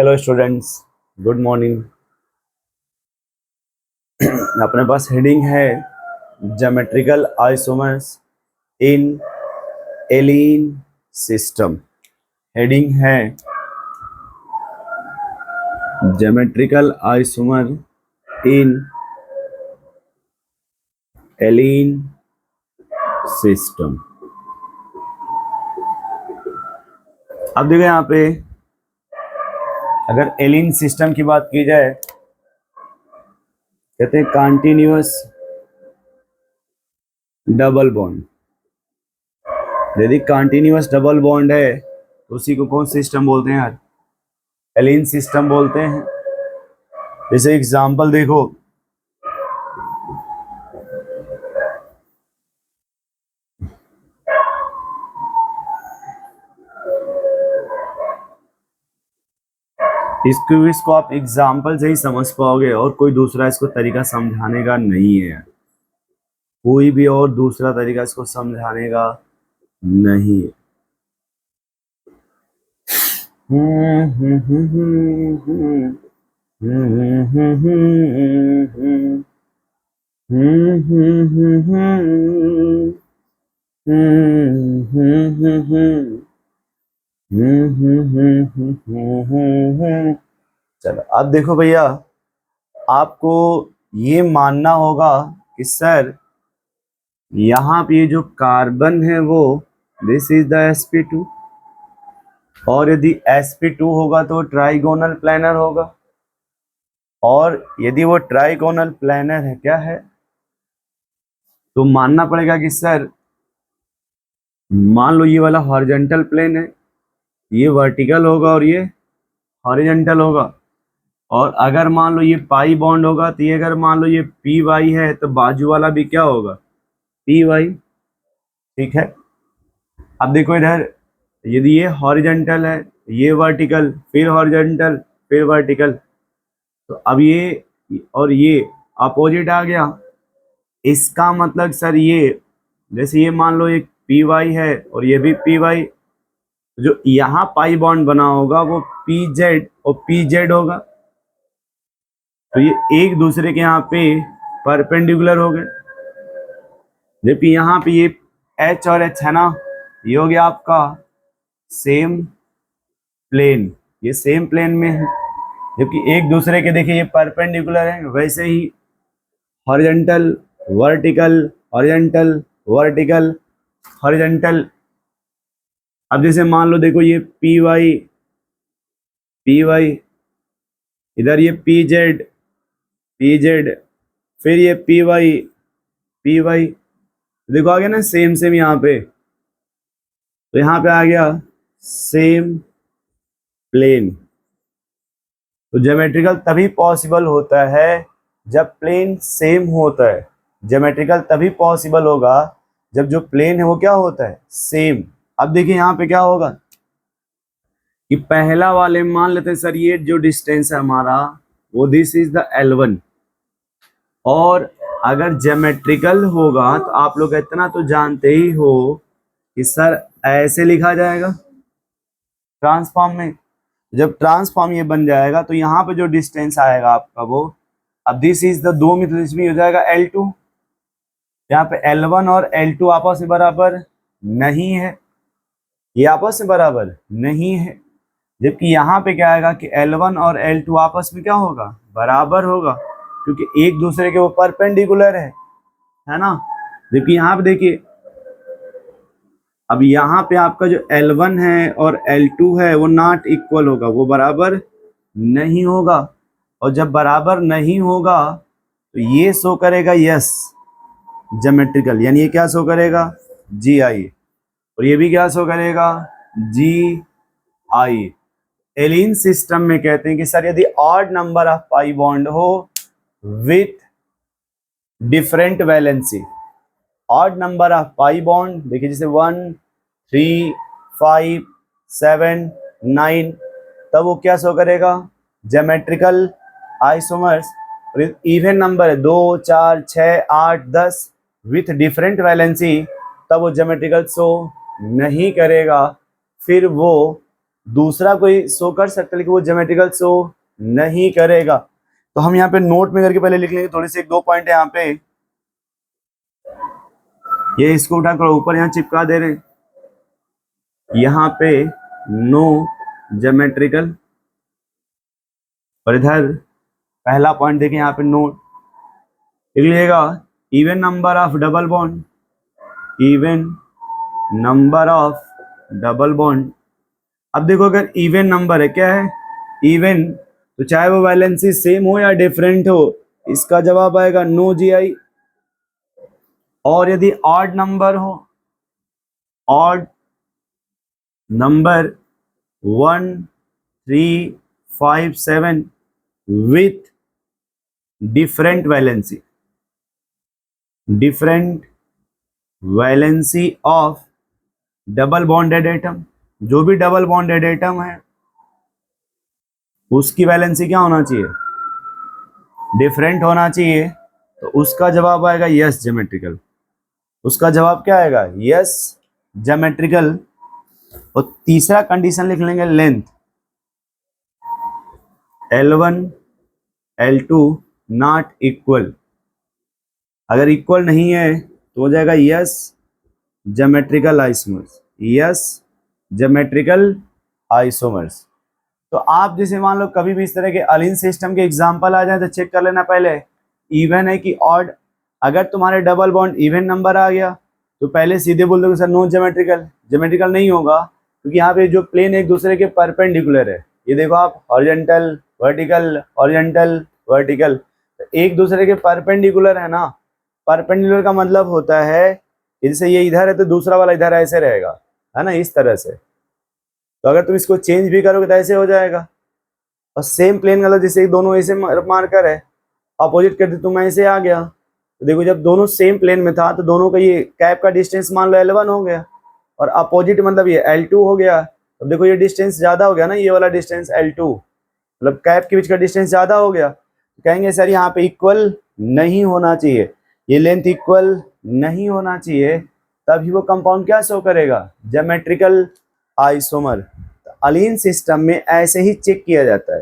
Hello students, good morning. अपने पास heading है geometrical isomers इन एलीन system. Heading है ज्योमेट्रिकल आइसोमर इन एलीन system. अब देखो यहाँ पे अगर एलीन सिस्टम की बात की जाए, कहते हैं कॉन्टिन्यूअस डबल बॉन्ड। यदि कॉन्टिन्यूअस डबल बॉन्ड है तो उसी को कौन सिस्टम बोलते हैं यार? एलीन सिस्टम बोलते हैं। जैसे एग्जांपल देखो, इसको आप एग्जाम्पल से ही समझ पाओगे और कोई दूसरा इसको तरीका समझाने का नहीं है। कोई भी और दूसरा तरीका इसको समझाने का नहीं है। चलो अब देखो भैया, आपको ये मानना होगा कि सर यहाँ पे ये जो कार्बन है वो दिस इज द sp2, और यदि sp2 होगा तो ट्राइगोनल प्लेनर होगा, और यदि वो ट्राइगोनल प्लेनर है क्या है तो मानना पड़ेगा कि सर मान लो ये वाला हॉरिजॉन्टल प्लेन है, ये वर्टिकल होगा और ये हॉरिजॉन्टल होगा। और अगर मान लो ये पाई बॉन्ड होगा तो ये अगर मान लो ये पी वाई है तो बाजू वाला भी क्या होगा? P Y. ठीक है, अब देखो इधर, यदि ये हॉरिजॉन्टल है, ये वर्टिकल, फिर हॉरिजॉन्टल, फिर वर्टिकल, तो अब ये और ये अपोजिट आ गया। इसका मतलब सर ये, जैसे ये मान लो एक पी वाई है और ये भी पी वाई, जो यहाँ पाई बॉन्ड बना होगा वो पी जेड और पी जेड होगा, तो ये एक दूसरे के यहाँ पे परपेंडिकुलर हो गए। जबकि यहाँ पे ये एच और एच है ना, ये हो गया आपका सेम प्लेन, ये सेम प्लेन में है, जबकि एक दूसरे के देखिए ये परपेंडिकुलर है। वैसे ही horizontal vertical, horizontal vertical, horizontal. अब जैसे मान लो देखो ये पी वाई, पी वाई, इधर ये पी जेड, पी जेड, फिर ये पी वाई, पी वाई, देखो आ गया ना सेम सेम यहाँ पे, तो यहाँ पे आ गया सेम प्लेन। तो ज्योमेट्रिकल तभी पॉसिबल होता है जब प्लेन सेम होता है। ज्योमेट्रिकल तभी पॉसिबल होगा जब जो प्लेन है वो क्या होता है? सेम। अब देखिए यहाँ पे क्या होगा कि पहला वाले मान लेते हैं सर ये जो डिस्टेंस है हमारा वो दिस इज द L1, और अगर ज्योमेट्रिकल होगा तो आप लोग इतना तो जानते ही हो कि सर ऐसे लिखा जाएगा ट्रांसफॉर्म में। जब ट्रांसफॉर्म ये बन जाएगा तो यहाँ पे जो डिस्टेंस आएगा आपका वो, अब दिस इज द 2 में इसमें हो जाएगा L2। यहाँ पे L1 और L2 आपस में बराबर नहीं है, ये आपस में बराबर नहीं है, जबकि यहाँ पे क्या आएगा कि L1 और L2 आपस में क्या होगा? बराबर होगा, क्योंकि एक दूसरे के वो परपेंडिकुलर है ना। जबकि यहाँ पे देखिए, अब यहाँ पे आपका जो L1 है और L2 है वो नॉट इक्वल होगा, वो बराबर नहीं होगा, और जब बराबर नहीं होगा तो ये शो करेगा यस ज्योमेट्रिकल, यानी ये क्या शो करेगा? जी आई, और ये भी क्या शो करेगा? जी आई। एलीन सिस्टम में कहते हैं कि सर यदि odd number of pi bond हो with different valency, odd number of pi bond, देखिए जैसे 1 3 5 7 9, तब वो क्या शो करेगा? Geometrical isomers. और इवन नंबर है 2 4 6 8 10 विथ डिफरेंट वैलेंसी, तब वो ज्योमेट्रिकल शो नहीं करेगा, फिर वो दूसरा कोई शो कर सकता है लेकिन वो ज्योमेट्रिकल शो नहीं करेगा। तो हम यहाँ पे नोट में करके पहले लिख लेंगे, थोड़े से एक दो पॉइंट है यहाँ पे, ये इसको उठाकर ऊपर यहाँ चिपका दे रहे हैं, यहाँ पे नो ज्योमेट्रिकल, और इधर पहला पॉइंट देखें यहाँ पे नोट लिख लीजिएगा, even number of double bond, even number of double bond. अब देखो अगर इवन नंबर है, क्या है इवन, तो चाहे वो वैलेंसी सेम हो या डिफरेंट हो, इसका जवाब आएगा नो GI। और यदि ऑड नंबर हो, odd number 1 3 5 7 with different valency, different valency of double bonded atom, जो भी डबल बॉन्डेड एटम है उसकी वैलेंसी क्या होना चाहिए, डिफरेंट होना चाहिए, तो उसका जवाब आएगा यस ज्योमेट्रिकल। उसका जवाब क्या आएगा, यस ज्योमेट्रिकल। और तीसरा कंडीशन लिख लेंगे length, L1 L2 not equal, अगर इक्वल नहीं है तो हो जाएगा yes geometrical isomers, yes geometrical isomers. तो आप जैसे मान लो कभी भी इस तरह के अलिन सिस्टम के एग्जांपल आ जाए तो चेक कर लेना पहले इवन है कि ऑड। अगर तुम्हारे डबल बॉन्ड इवन नंबर आ गया तो पहले सीधे बोल दो सर नो ज्योमेट्रिकल, ज्योमेट्रिकल नहीं होगा क्योंकि यहाँ पे जो प्लेन एक दूसरे के परपेंडिकुलर है, ये देखो आप हॉरिजॉन्टल वर्टिकल हॉरिजॉन्टल वर्टिकल, तो एक दूसरे के परपेंडिकुलर है ना। परपेंडिकुलर का मतलब होता है जैसे ये इधर है तो दूसरा वाला इधर ऐसे रहेगा, है ना, इस तरह से। तो अगर तुम इसको चेंज भी करोगे तो ऐसे हो जाएगा। और सेम प्लेन का जैसे दोनों ऐसे मार्कर है, अपोजिट कर दे तो मैं ऐसे आ गया, तो देखो जब दोनों सेम प्लेन में था तो दोनों का ये कैप का डिस्टेंस मान लो L1 हो गया और अपोजिट मतलब ये L2 हो गया। अब देखो ये डिस्टेंस ज्यादा हो गया ना, ये वाला डिस्टेंस L2 मतलब कैप के बीच का डिस्टेंस ज्यादा हो गया, तो कहेंगे सर यहाँ पे इक्वल नहीं होना चाहिए, ये लेंथ इक्वल नहीं होना चाहिए, तभी वो कंपाउंड क्या शो करेगा, ज्योमेट्रिकल आइसोमर। अलीन सिस्टम में ऐसे ही चेक किया जाता है।